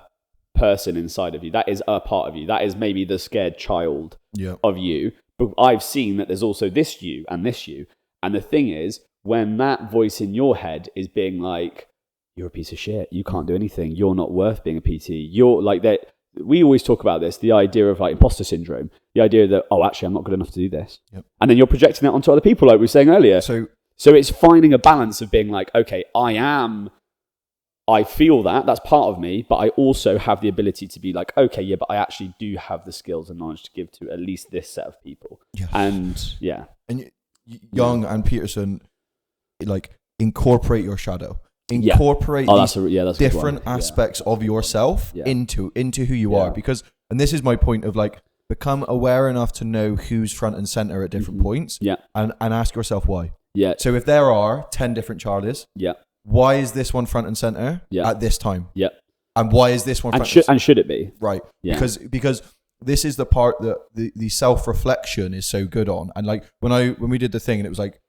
person inside of you. That is a part of you. That is maybe the scared child of you. But I've seen that there's also this you and this you. And the thing is, when that voice in your head is being like, you're a piece of shit. You can't do anything. You're not worth being a PT. You're like that. We always talk about this, the idea of like imposter syndrome, the idea that, oh, actually, I'm not good enough to do this. Yep. And then you're projecting that onto other people, like we were saying earlier. So it's finding a balance of being like, okay, I feel that's part of me, but I also have the ability to be like, okay, yeah, but I actually do have the skills and knowledge to give to at least this set of people. Yes. And yeah. And Young and Peterson, like, incorporate your shadow. Incorporate these different aspects of yourself into who you are, because, and this is my point of like, become aware enough to know who's front and center at different points, and ask yourself why. So if there are 10 different Charlies, why is this one front and center at this time? And why is this one and should it be? Right. Because this is the part that the self-reflection is so good on. And like when we did the thing, and it was like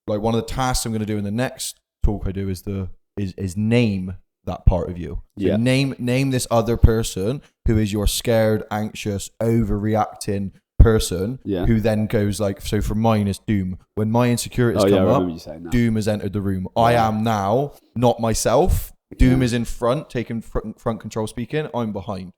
one of the tasks I'm going to do in the next talk I do is name that part of you. So name this other person who is your scared, anxious, overreacting person who then goes like, so for mine is Doom. When my insecurities come up, Doom has entered the room. I am now not myself. Doom is in front, taking front control, speaking. I'm behind.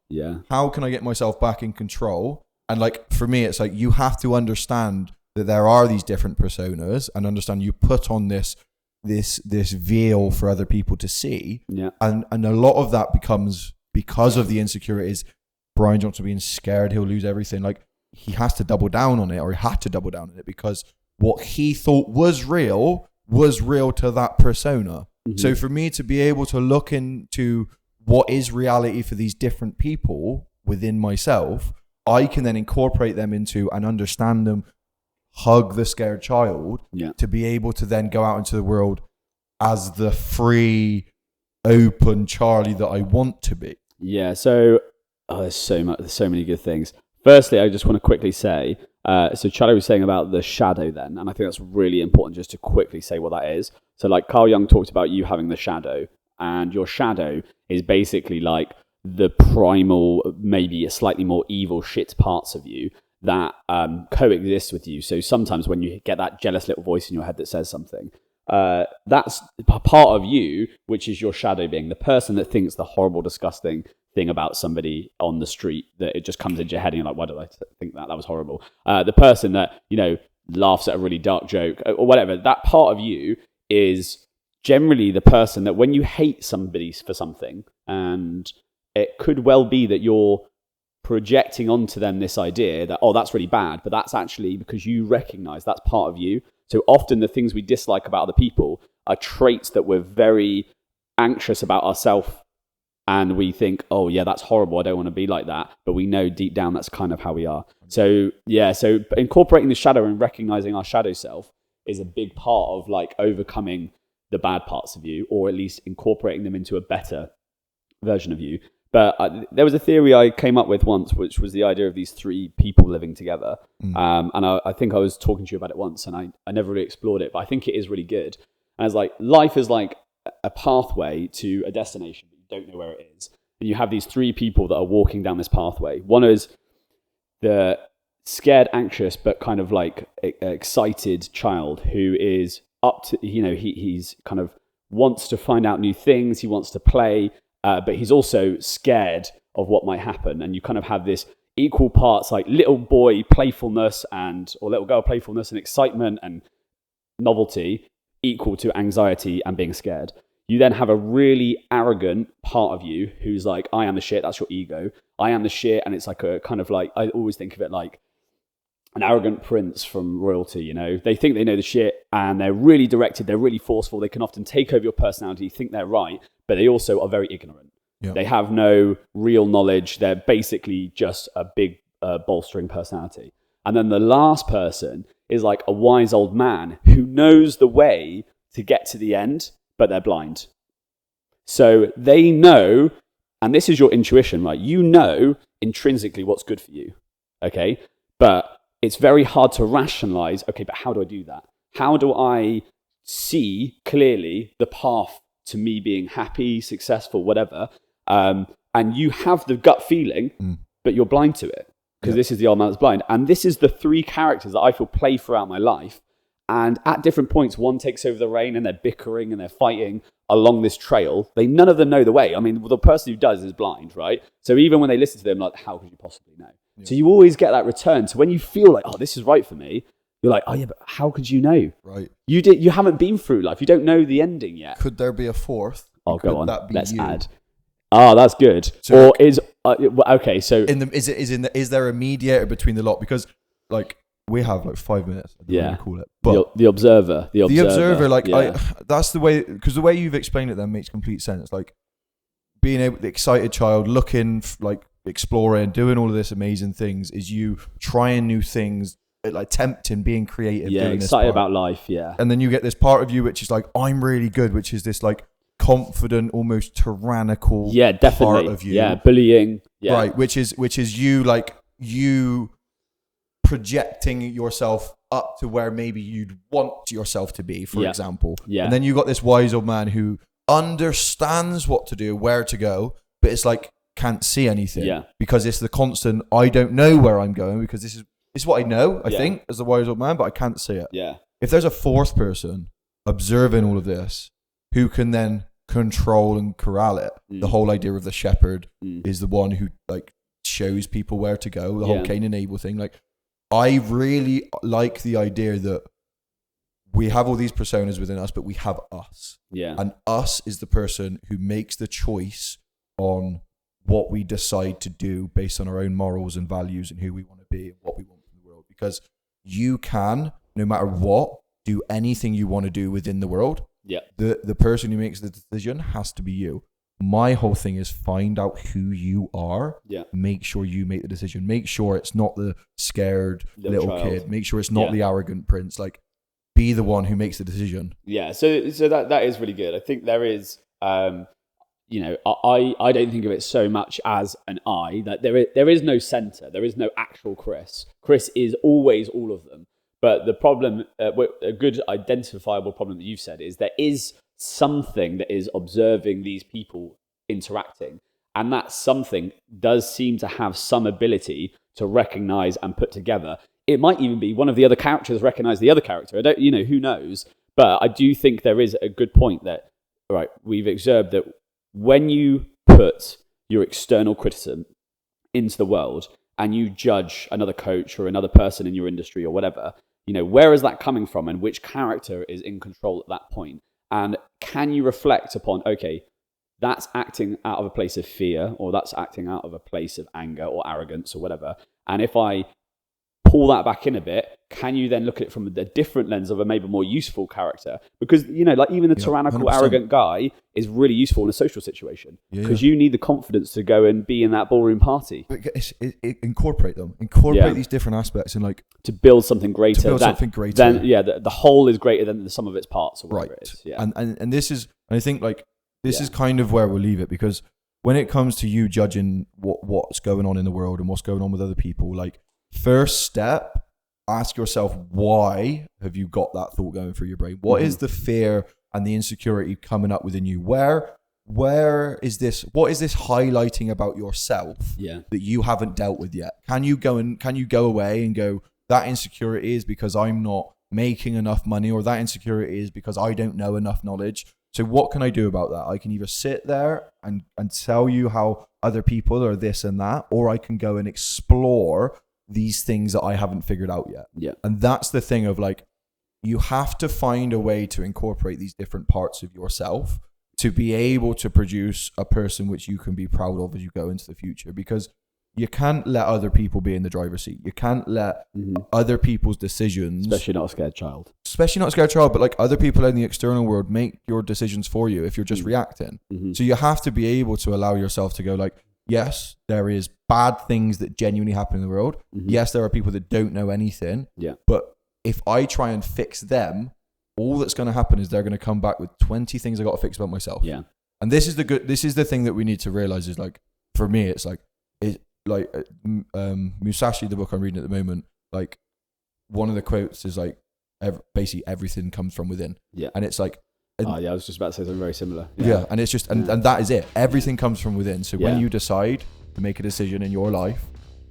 How can I get myself back in control? And like, for me, it's like, you have to understand that there are these different personas, and understand you put on this veil for other people to see. And a lot of that becomes, because of the insecurities, Brian Johnson being scared he'll lose everything. Like, he has to double down on it, or he had to double down on it, because what he thought was real to that persona. So for me to be able to look into what is reality for these different people within myself, I can then incorporate them into and understand them, hug the scared child, to be able to then go out into the world as the free, open Charlie that I want to be. So there's so many good things. Firstly, I just want to quickly say, so Charlie was saying about the shadow then, and I think that's really important just to quickly say what that is. So like Carl Jung talked about you having the shadow, and your shadow is basically like the primal, maybe a slightly more evil shit parts of you that coexist with you. So sometimes when you get that jealous little voice in your head that says something, that's part of you, which is your shadow being the person that thinks the horrible, disgusting thing about somebody on the street, that it just comes into your head and you're like, why did I think that? That was horrible. The person that, laughs at a really dark joke or whatever, that part of you is generally the person that when you hate somebody for something, and it could well be that you're projecting onto them this idea that, oh, that's really bad, but that's actually because you recognize that's part of you. So often the things we dislike about other people are traits that we're very anxious about ourselves, and we think, oh yeah, that's horrible, I don't want to be like that, but we know deep down that's kind of how we are. So yeah, so incorporating the shadow and recognizing our shadow self is a big part of like overcoming the bad parts of you, or at least incorporating them into a better version of you. But there was a theory I came up with once, which was the idea of these three people living together. And I think I was talking to you about it once, and I never really explored it, but I think it is really good. And it's like, life is like a pathway to a destination, but you don't know where it is. And you have these three people that are walking down this pathway. One is the scared, anxious, but kind of like excited child who is up to, he's kind of wants to find out new things. He wants to play. But he's also scared of what might happen. And you kind of have this equal parts, like little boy playfulness or little girl playfulness and excitement and novelty equal to anxiety and being scared. You then have a really arrogant part of you who's like, I am the shit. That's your ego. I am the shit. And it's like a kind of like, I always think of it like an arrogant prince from royalty. They think they know the shit, and they're really directed. They're really forceful. They can often take over your personality, think they're right, but they also are very ignorant. Yeah. They have no real knowledge. They're basically just a big bolstering personality. And then the last person is like a wise old man who knows the way to get to the end, but they're blind. So they know, and this is your intuition, right? You know intrinsically what's good for you, okay? But it's very hard to rationalize, okay, but how do I do that? How do I see clearly the path to me being happy, successful, whatever? And you have the gut feeling, but you're blind to it, because this is the old man that's blind. And this is the three characters that I feel play throughout my life. And at different points, one takes over the reign, and they're bickering and they're fighting along this trail. None of them know the way. I mean, the person who does is blind, right? So even when they listen to them, like, how could you possibly know? Yeah. So you always get that return. So when you feel like, oh, this is right for me, you're like, oh yeah, but how could you know? Right. You haven't been through life. You don't know the ending yet. Could there be a fourth? Oh, go on. Let's add. Oh, that's good. So, or is okay? So is there a mediator between the lot? Because like we have like 5 minutes. I don't know what to call it. But the observer. Like yeah. That's the way, because the way you've explained it then makes complete sense. Like being the excited child, looking like exploring, doing all of this amazing things, is you trying new things, like tempting, being creative. Yeah, excited about life. Yeah. And then you get this part of you which is like, I'm really good, which is this like confident, almost tyrannical part of you. Yeah, bullying. Yeah. Right, which is you, like you projecting yourself up to where maybe you'd want yourself to be, for example. Yeah. And then you got this wise old man who understands what to do, where to go, but it's like can't see anything. Yeah. Because it's the constant, I don't know where I'm going, because this is what I know, I think, as the wise old man, but I can't see it. Yeah. If there's a fourth person observing all of this, who can then control and corral it, the whole idea of the shepherd is the one who like shows people where to go, the whole Cain and Abel thing. Like, I really like the idea that we have all these personas within us, but we have us. Yeah. And us is the person who makes the choice on what we decide to do based on our own morals and values and who we want to be and what we want from the world. Because you can, no matter what, do anything you want to do within the world. Yeah. The person who makes the decision has to be you. My whole thing is find out who you are. Yeah. Make sure you make the decision. Make sure it's not the scared little kid. Make sure it's not the arrogant prince. Like, be the one who makes the decision. Yeah. So that is really good. I think there is, I don't think of it so much as an I. That there is no center. There is no actual Chris. Chris is always all of them. But the problem, a good identifiable problem that you've said, is there is something that is observing these people interacting. And that something does seem to have some ability to recognize and put together. It might even be one of the other characters recognize the other character. Who knows? But I do think there is a good point that, right, we've observed that when you put your external criticism into the world and you judge another coach or another person in your industry or whatever, where is that coming from, and which character is in control at that point? And can you reflect upon, okay, that's acting out of a place of fear, or that's acting out of a place of anger or arrogance or whatever. And if I pull that back in a bit, can you then look at it from a different lens of a maybe more useful character? Because, like even the tyrannical, 100%. arrogant guy is really useful in a social situation, because you need the confidence to go and be in that ballroom party. Incorporate them. These different aspects and like to build something greater. Then the whole is greater than the sum of its parts, or whatever it is. Yeah. And this is, and I think like this is kind of where we'll leave it, because when it comes to you judging what's going on in the world and what's going on with other people, like, first step, ask yourself, why have you got that thought going through your brain? What is the fear and the insecurity coming up within you? Where is this? What is this highlighting about yourself that you haven't dealt with yet? Can you go away and go, that insecurity is because I'm not making enough money, or that insecurity is because I don't know enough knowledge? So what can I do about that? I can either sit there and tell you how other people are this and that, or I can go and explore these things that I haven't figured out yet. Yeah. And that's the thing of like, you have to find a way to incorporate these different parts of yourself to be able to produce a person which you can be proud of as you go into the future, because you can't let other people be in the driver's seat. You can't let other people's decisions, especially not a scared child, but like other people in the external world make your decisions for you if you're just reacting. So you have to be able to allow yourself to go like, yes, there is bad things that genuinely happen in the world. Yes, there are people that don't know anything. Yeah. But if I try and fix them, all that's going to happen is they're going to come back with 20 things I got to fix about myself. Yeah. And this is the thing that we need to realize is like, for me, it's like, Musashi, the book I'm reading at the moment, like one of the quotes is like, basically everything comes from within. Yeah. And it's like, I was just about to say something very similar. Yeah, and it's just, and that is it. Everything comes from within. So when you decide to make a decision in your life,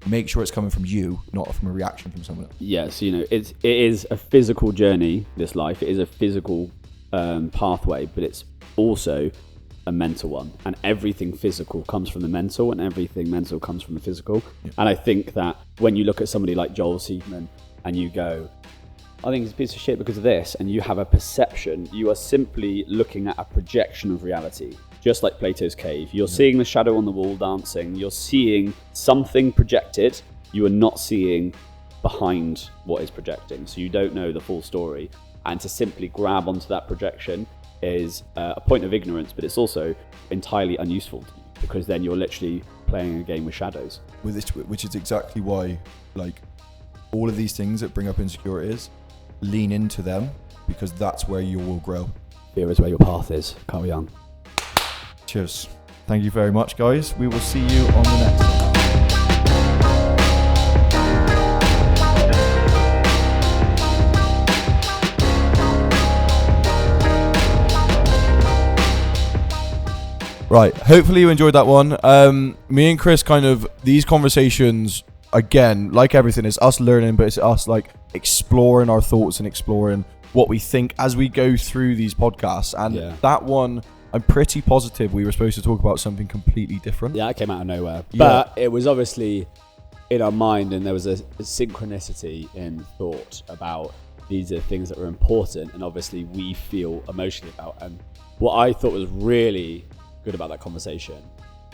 make sure it's coming from you, not from a reaction from someone else. Yes, it is a physical journey, this life. It is a physical pathway, but it's also a mental one. And everything physical comes from the mental, and everything mental comes from the physical. Yeah. And I think that when you look at somebody like Joel Seedman and you go, I think he's a piece of shit because of this, and you have a perception, you are simply looking at a projection of reality, just like Plato's cave. You're seeing the shadow on the wall dancing, you're seeing something projected, you are not seeing behind what is projecting, so you don't know the full story. And to simply grab onto that projection is a point of ignorance, but it's also entirely unuseful to you, because then you're literally playing a game with shadows. Which is exactly why, like, all of these things that bring up insecurities, lean into them, because that's where you will grow. Fear is where your path is. Carry on. Cheers. Thank you very much, guys. We will see you on the next one. Right, hopefully you enjoyed that one. Me and Chris these conversations, again, like everything, it's us learning, but it's us like exploring our thoughts and exploring what we think as we go through these podcasts. And that one, I'm pretty positive we were supposed to talk about something completely different. Yeah, it came out of nowhere. But it was obviously in our mind, and there was a synchronicity in thought about these are things that were important, and obviously we feel emotionally about. And what I thought was really good about that conversation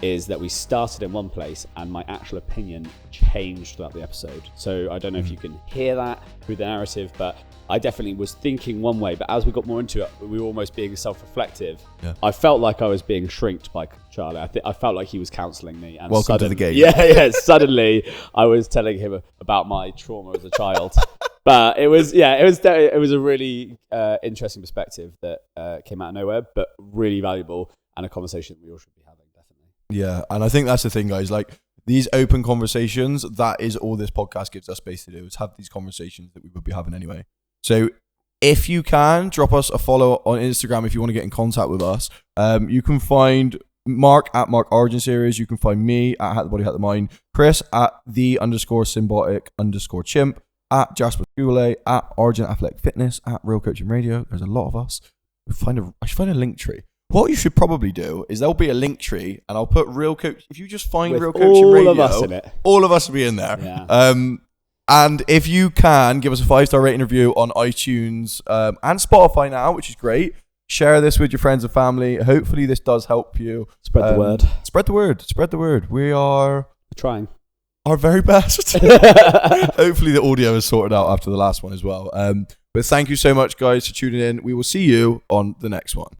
is that we started in one place and my actual opinion changed throughout the episode. So I don't know if you can hear that through the narrative, but I definitely was thinking one way, but as we got more into it, we were almost being self-reflective. Yeah. I felt like I was being shrinked by Charlie. I felt like he was counselling me. And welcome to the game. Yeah. Suddenly I was telling him about my trauma as a child. But it was a really interesting perspective that came out of nowhere, but really valuable, and a conversation that we all should be having, definitely. Yeah, and I think that's the thing, guys. Like, these open conversations, that is all this podcast gives us space to do, is have these conversations that we would be having anyway. So if you can, drop us a follow on Instagram if you want to get in contact with us. You can find Mark at Mark Origin Series. You can find me at Hat the Body, Hat the Mind. Chris at _symbiotic_chimp. At Jasper Goulet. At Origin Athletic Fitness. At Real Coaching Radio. There's a lot of us. I should find a link tree. What you should probably do is there'll be a link tree, and I'll put Real Coach. If you just find with Real Coaching Radio, all of us in it, all of us will be in there. Yeah. And if you can, give us a 5-star rating review on iTunes and Spotify now, which is great. Share this with your friends and family. Hopefully this does help you. Spread the word. Spread the word. Spread the word. We are trying our very best. Hopefully the audio is sorted out after the last one as well. But thank you so much, guys, for tuning in. We will see you on the next one.